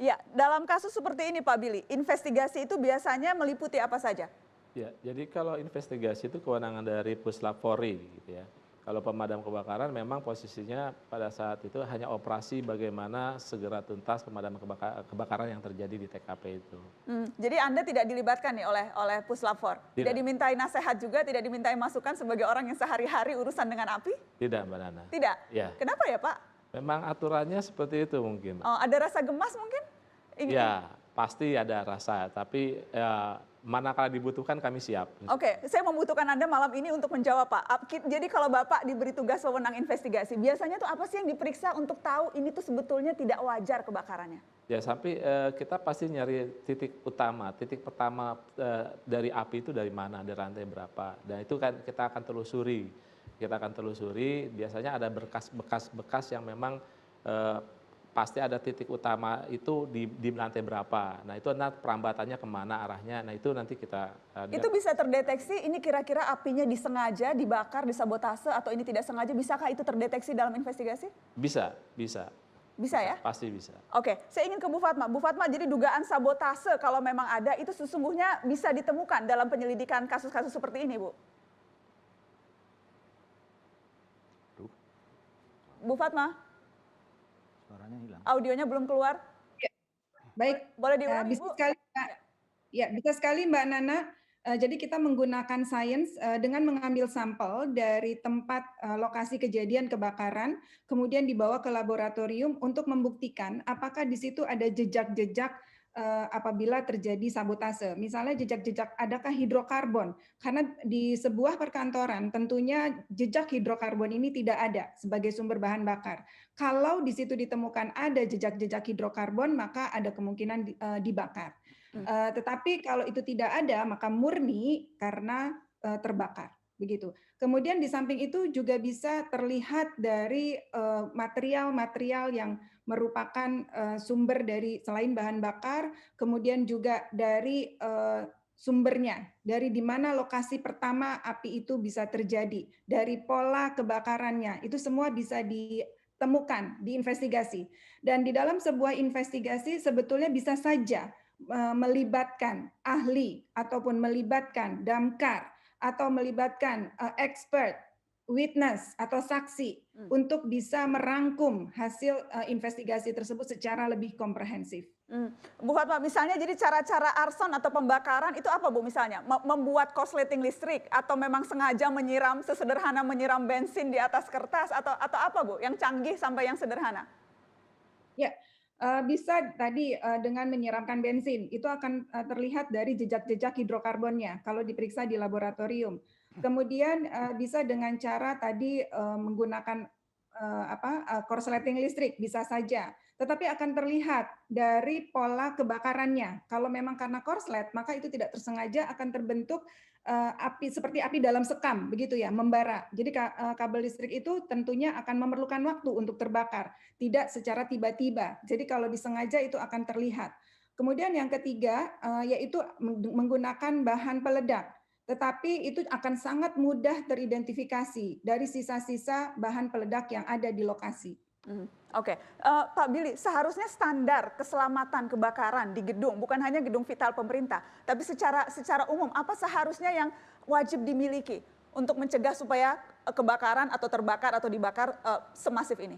Ya, dalam kasus seperti ini Pak Billy, investigasi itu biasanya meliputi apa saja? Ya, jadi kalau investigasi itu kewenangan dari Puslap Polri gitu ya. Kalau pemadam kebakaran memang posisinya pada saat itu hanya operasi bagaimana segera tuntas pemadam kebakaran yang terjadi di TKP itu. Jadi Anda tidak dilibatkan nih oleh Puslapfor? Tidak Tidak, dimintai nasihat juga, tidak dimintai masukan sebagai orang yang sehari-hari urusan dengan api? tidak Mbak Nana. Tidak? Ya, Kenapa ya Pak? memang aturannya seperti itu mungkin. Oh, ada rasa gemas mungkin? Ya, pasti ada rasa, tapi manakala dibutuhkan kami siap. Oke, saya membutuhkan Anda malam ini untuk menjawab Pak. Jadi kalau Bapak diberi tugas wewenang investigasi, biasanya tuh apa sih yang diperiksa untuk tahu ini tuh sebetulnya tidak wajar kebakarannya? Ya, sampai kita pasti nyari titik utama, titik pertama dari api itu dari mana, dari lantai berapa. Dan itu kan kita akan telusuri. Kita akan telusuri, biasanya ada bekas-bekas yang memang pasti ada titik utama itu di lantai berapa. Nah itu nanti perambatannya kemana arahnya, nah itu nanti kita Itu bisa terdeteksi ini kira-kira apinya disengaja, dibakar, disabotase, atau ini tidak sengaja, bisakah itu terdeteksi dalam investigasi? bisa, bisa. Bisa ya? Pasti bisa. Oke, saya ingin ke Bu Fatma. Bu Fatma, jadi dugaan sabotase kalau memang ada itu sesungguhnya bisa ditemukan dalam penyelidikan kasus-kasus seperti ini, Bu. Aduh, Bu Fatma, suaranya hilang. audionya belum keluar. Ya, baik, Boleh diulangi, bisa Bu? sekali Mbak. Ya, bisa sekali Mbak Nana. Jadi kita menggunakan sains dengan mengambil sampel dari tempat lokasi kejadian kebakaran, kemudian dibawa ke laboratorium untuk membuktikan apakah di situ ada jejak-jejak apabila terjadi sabotase. Misalnya jejak-jejak adakah hidrokarbon? Karena di sebuah perkantoran tentunya jejak hidrokarbon ini tidak ada sebagai sumber bahan bakar. Kalau di situ ditemukan ada jejak-jejak hidrokarbon, maka ada kemungkinan dibakar. Tetapi kalau itu tidak ada, maka murni karena terbakar. Begitu. Kemudian di samping itu juga bisa terlihat dari material-material yang merupakan sumber dari selain bahan bakar, kemudian juga dari sumbernya, dari di mana lokasi pertama api itu bisa terjadi, dari pola kebakarannya, itu semua bisa ditemukan, diinvestigasi. Dan di dalam sebuah investigasi sebetulnya bisa saja melibatkan ahli ataupun melibatkan damkar atau melibatkan expert, witness atau saksi untuk bisa merangkum hasil investigasi tersebut secara lebih komprehensif. Bu Fatma, misalnya jadi cara-cara arson atau pembakaran itu apa Bu misalnya? Membuat korsleting listrik atau memang sengaja menyiram sesederhana menyiram bensin di atas kertas atau apa Bu? Yang canggih sampai yang sederhana? Ya, bisa tadi dengan menyiramkan bensin, itu akan terlihat dari jejak-jejak hidrokarbonnya kalau diperiksa di laboratorium. Kemudian bisa dengan cara tadi menggunakan korsleting listrik, bisa saja. Tetapi akan terlihat dari pola kebakarannya. Kalau memang karena korslet, maka itu tidak tersengaja akan terbentuk api seperti api dalam sekam, begitu ya, membara. Jadi kabel listrik itu tentunya akan memerlukan waktu untuk terbakar, tidak secara tiba-tiba. Jadi kalau disengaja itu akan terlihat. Kemudian yang ketiga yaitu menggunakan bahan peledak. Tetapi itu akan sangat mudah teridentifikasi dari sisa-sisa bahan peledak yang ada di lokasi. Oke, Pak Billy, seharusnya standar keselamatan kebakaran di gedung, bukan hanya gedung vital pemerintah, tapi secara umum apa seharusnya yang wajib dimiliki untuk mencegah supaya kebakaran atau terbakar atau dibakar semasif ini?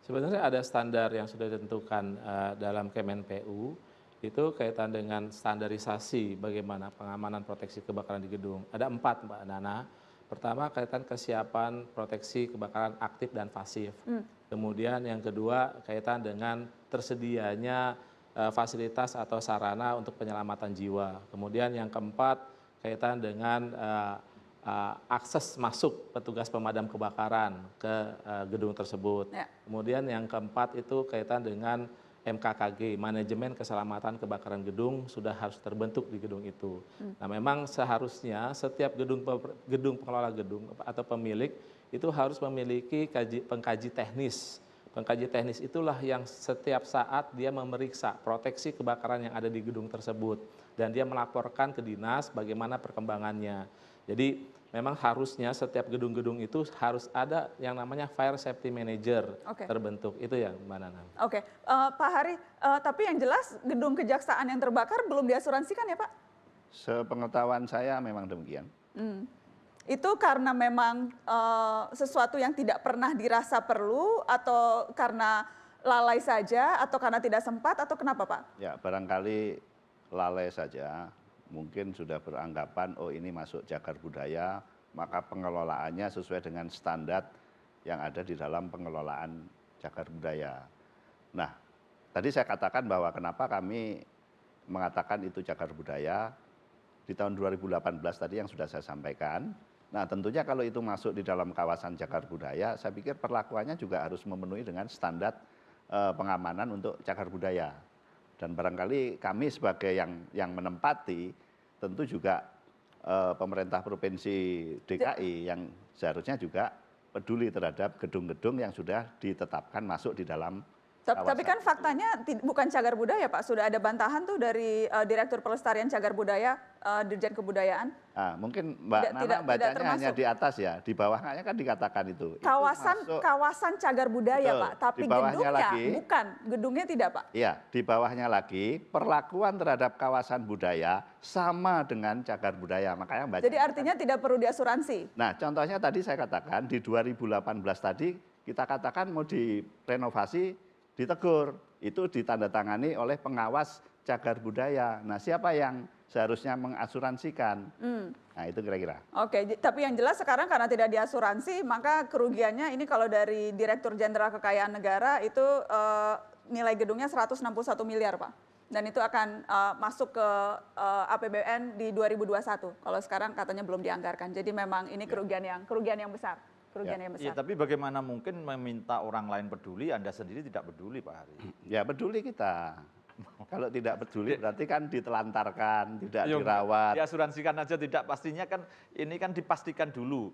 Sebenarnya ada standar yang sudah ditentukan dalam Kemenpu, itu kaitan dengan standarisasi bagaimana pengamanan proteksi kebakaran di gedung. Ada 4 Mbak Nana. Pertama kaitan kesiapan proteksi kebakaran aktif dan pasif. Kemudian yang kedua kaitan dengan tersedianya fasilitas atau sarana untuk penyelamatan jiwa. Kemudian yang keempat kaitan dengan akses masuk petugas pemadam kebakaran ke gedung tersebut. Ya. Kemudian yang keempat itu kaitan dengan MKKG, manajemen keselamatan kebakaran gedung sudah harus terbentuk di gedung itu. Nah memang seharusnya setiap gedung pengelola gedung atau pemilik itu harus memiliki pengkaji teknis. Pengkaji teknis itulah yang setiap saat dia memeriksa proteksi kebakaran yang ada di gedung tersebut. Dan dia melaporkan ke dinas bagaimana perkembangannya. Jadi memang harusnya setiap gedung-gedung itu harus ada yang namanya fire safety manager Oke. terbentuk. Itu ya Mbak Nana. Oke, Pak Hari, tapi yang jelas gedung kejaksaan yang terbakar belum diasuransikan ya Pak? Sepengetahuan saya memang demikian. Itu karena memang sesuatu yang tidak pernah dirasa perlu atau karena lalai saja atau karena tidak sempat atau kenapa Pak? Ya, barangkali lalai saja. Mungkin sudah beranggapan, oh ini masuk cagar budaya, maka pengelolaannya sesuai dengan standar yang ada di dalam pengelolaan cagar budaya. Nah, tadi saya katakan bahwa kenapa kami mengatakan itu cagar budaya di tahun 2018 tadi yang sudah saya sampaikan. Nah, tentunya kalau itu masuk di dalam kawasan cagar budaya, saya pikir perlakuannya juga harus memenuhi dengan standar pengamanan untuk cagar budaya. Dan barangkali kami sebagai yang menempati, tentu juga pemerintah Provinsi DKI yang seharusnya juga peduli terhadap gedung-gedung yang sudah ditetapkan masuk di dalam Tapi kan faktanya bukan cagar budaya Pak, sudah ada bantahan tuh dari Direktur Pelestarian Cagar Budaya, Dirjen Kebudayaan. Nah, mungkin Mbak Nana bacanya hanya di atas ya, di bawahnya kan dikatakan itu. Kawasan cagar budaya betul, Pak, tapi gedungnya tidak Pak? Iya, di bawahnya lagi perlakuan terhadap kawasan budaya sama dengan cagar budaya, makanya baca. Jadi artinya tidak perlu diasuransi? Nah, contohnya tadi saya katakan di 2018 tadi kita katakan mau direnovasi, ditegur, itu ditandatangani oleh pengawas cagar budaya. Nah, siapa yang seharusnya mengasuransikan? Nah, itu kira-kira. Oke, tapi yang jelas sekarang karena tidak diasuransi, maka kerugiannya ini kalau dari Direktur Jenderal Kekayaan Negara itu nilai gedungnya 161 miliar, Pak. Dan itu akan masuk ke APBN di 2021. Kalau sekarang katanya belum dianggarkan. Jadi memang ini kerugian yang besar. Iya, tapi bagaimana mungkin meminta orang lain peduli, Anda sendiri tidak peduli, Pak Hari? Ya, peduli kita. Kalau tidak peduli berarti kan ditelantarkan, tidak dirawat. Diasuransikan aja tidak, pastinya kan ini kan dipastikan dulu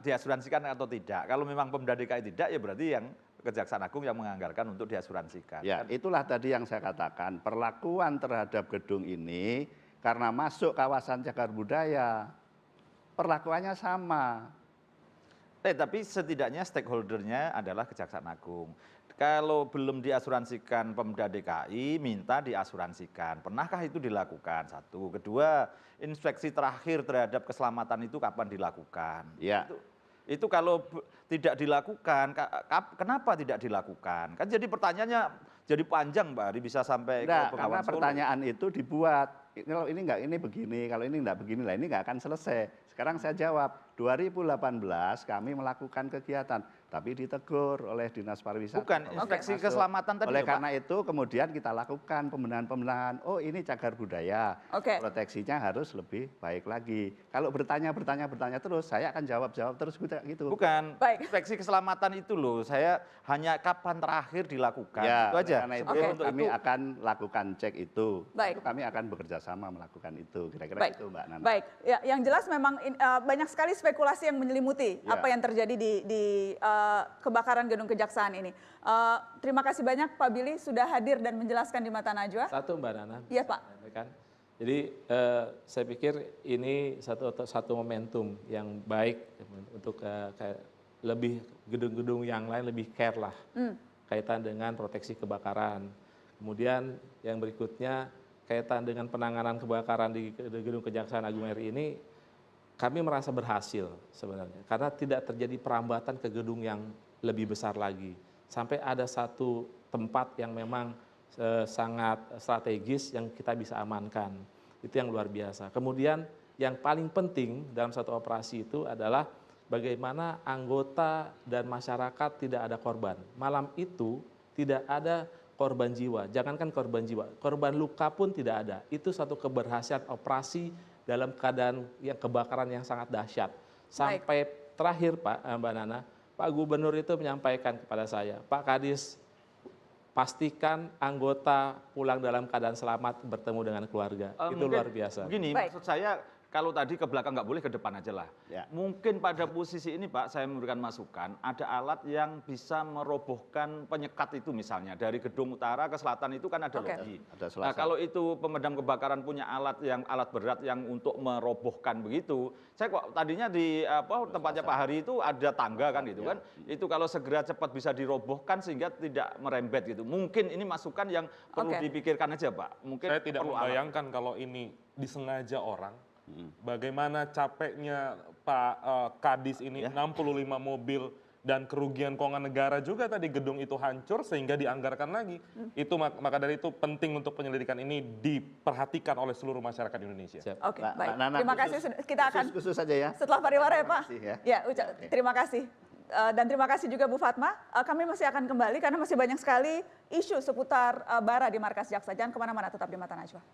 diasuransikan atau tidak. Kalau memang Pemda DKI tidak, ya berarti yang Kejaksaan Agung yang menganggarkan untuk diasuransikan. Ya, itulah tadi yang saya katakan, perlakuan terhadap gedung ini karena masuk kawasan cagar budaya, perlakuannya sama. Tapi setidaknya stakeholdernya adalah Kejaksaan Agung. Kalau belum diasuransikan Pemda DKI, minta diasuransikan. Pernahkah itu dilakukan? Satu. Kedua, inspeksi terakhir terhadap keselamatan itu kapan dilakukan? Ya. Itu kalau tidak dilakukan, kenapa tidak dilakukan? Kan jadi pertanyaannya jadi panjang, Mbak Ari, bisa sampai ke Bengawan Solo. Karena pertanyaan itu dibuat, kalau ini enggak ini begini, kalau ini enggak begini, lah ini enggak akan selesai. Sekarang saya jawab, 2018 kami melakukan kegiatan, tapi ditegur oleh Dinas Pariwisata. Bukan, inspeksi keselamatan tadi. Oleh karena itu kemudian kita lakukan pembenahan-pembenahan. Oh, ini cagar budaya, proteksinya harus lebih baik lagi. Kalau bertanya terus, saya akan jawab terus gitu. Bukan, inspeksi keselamatan itu loh, saya hanya kapan terakhir dilakukan, ya, itu aja. Karena itu kami akan lakukan cek itu. Itu kami akan bekerja sama melakukan itu, kira-kira itu Mbak Nana. Baik, ya, yang jelas memang banyak sekali spekulasi yang menyelimuti apa yang terjadi di kebakaran gedung Kejaksaan ini. Terima kasih banyak Pak Billy sudah hadir dan menjelaskan di Mata Najwa. Satu Mbak Nana. Iya Pak. Jadi saya pikir ini satu momentum yang baik untuk lebih gedung-gedung yang lain lebih care lah kaitan dengan proteksi kebakaran. Kemudian yang berikutnya kaitan dengan penanganan kebakaran di gedung Kejaksaan Agung RI ini kami merasa berhasil sebenarnya karena tidak terjadi perambatan ke gedung yang lebih besar lagi. Sampai ada satu tempat yang memang sangat strategis yang kita bisa amankan. Itu yang luar biasa. Kemudian yang paling penting dalam satu operasi itu adalah bagaimana anggota dan masyarakat tidak ada korban. Malam itu tidak ada korban jiwa. Jangankan korban jiwa, korban luka pun tidak ada. Itu satu keberhasilan operasi dalam keadaan yang kebakaran yang sangat dahsyat. Sampai terakhir Mbak Nana, Pak Gubernur itu menyampaikan kepada saya, Pak Kadis, pastikan anggota pulang dalam keadaan selamat bertemu dengan keluarga. Itu luar biasa. Begini, maksud saya kalau tadi ke belakang nggak boleh, ke depan aja lah. Ya. Mungkin pada posisi ini Pak, saya memberikan masukan, ada alat yang bisa merobohkan penyekat itu misalnya. Dari gedung utara ke selatan itu kan ada Oke. lobi. Ada Nah, selasa. kalau itu pemadam kebakaran punya alat berat yang untuk merobohkan begitu, saya kok tadinya di tempatnya Pak Hari itu ada tangga kan gitu kan. Itu kalau segera cepat bisa dirobohkan sehingga tidak merembet gitu. Mungkin ini masukan yang perlu Oke. dipikirkan aja Pak. Mungkin Saya tidak perlu alat. membayangkan kalau ini disengaja orang. Bagaimana capeknya Pak Kadis ini 65 mobil dan kerugian keuangan negara juga tadi gedung itu hancur sehingga dianggarkan lagi. Itu maka dari itu penting untuk penyelidikan ini diperhatikan oleh seluruh masyarakat Indonesia. Siap. Oke, Mbak baik. Nana, Terima khusus- kasih. Kita akan khusus saja ya. setelah pariwara ya Pak. Terima kasih ya. Ya, terima kasih. Dan terima kasih juga Bu Fatma. Kami masih akan kembali karena masih banyak sekali isu seputar bara di markas Jaksa. Jangan kemana-mana, tetap di Mata Najwa.